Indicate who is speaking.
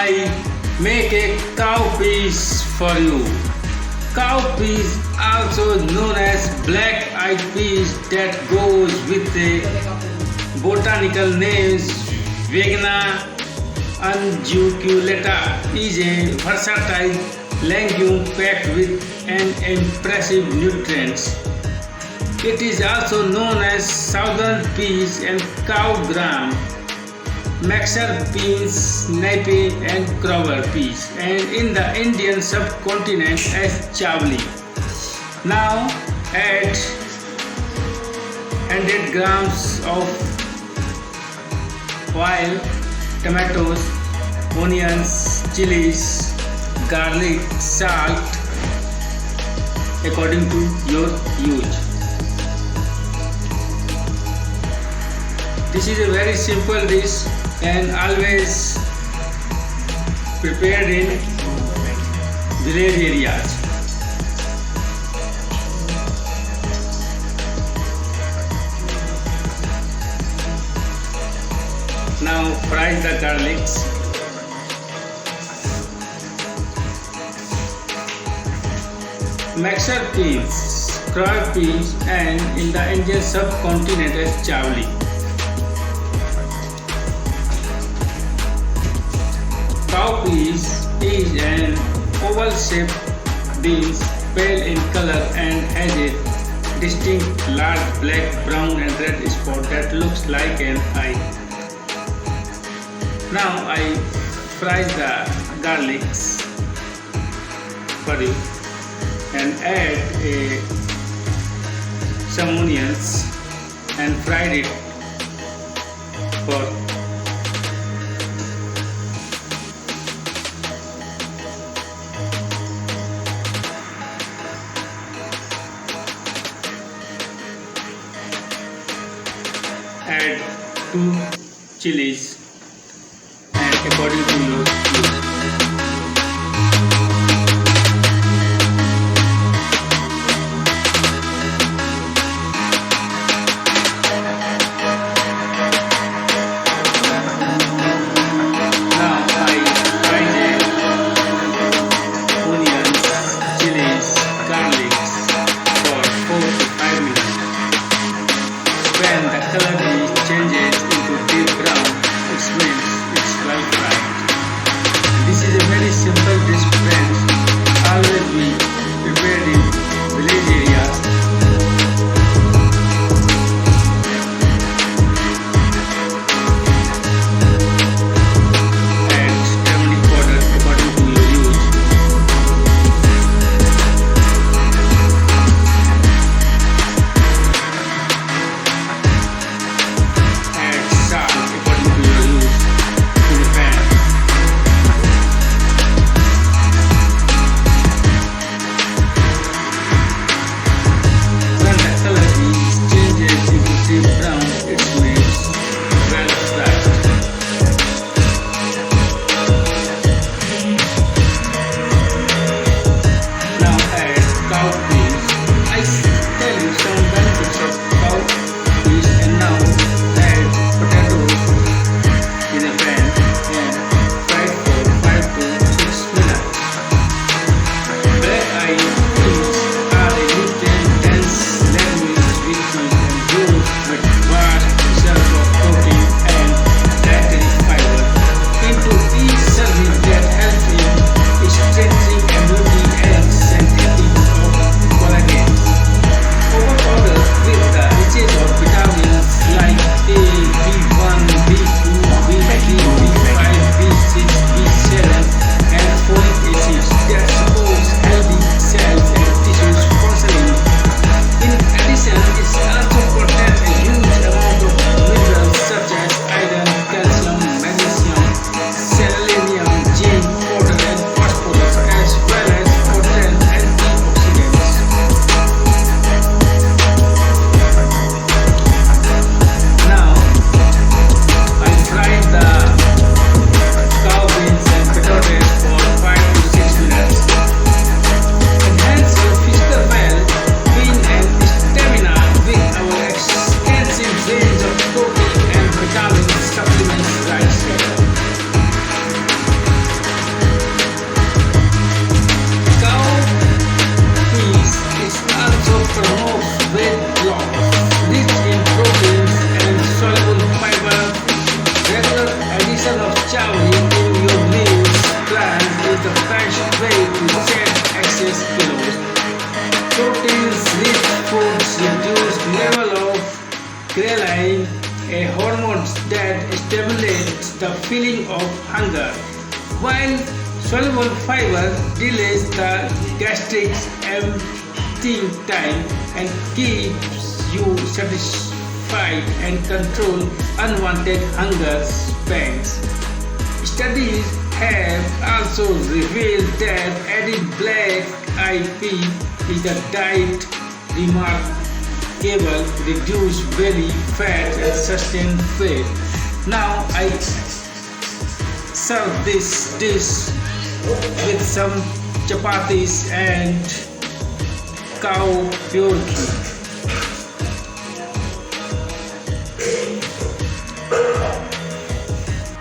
Speaker 1: I make a cowpeas for you. Cowpeas, also known as black-eyed peas, that goes with the botanical names Vigna unguiculata, is a versatile legume packed with an impressive nutrients. It is also known as southern peas and cow gram, mixer peas, nape and clover peas, and in the Indian subcontinent as chavli. Now add 100 grams of oil, tomatoes, onions, chilies, garlic, salt according to your use. This is a very simple dish and always prepared in village areas. Now fry the garlics. Mixer peas, cowpeas, and in the Indian subcontinent as chavli. Cowpeas is an oval-shaped bean, pale in color and has a distinct large black, brown and red spot that looks like an eye. Now I fry the garlics for you and add some onions and fried it for add 2 chilies and according to your use. Now I fry the onions, chilies, garlics for 4 to 5 minutes. When the color changes into deep brown, best way to shed excess kilos. Proteins-rich foods reduce level of ghrelin, a hormone that stimulates the feeling of hunger, while soluble fiber delays the gastric emptying time and keeps you satisfied and control unwanted hunger pangs. Studies have also revealed that adding black eyed pea is a diet remarkable reduce belly fat and sustain weight. Now I serve this dish with some chapatis and cow pure ghee.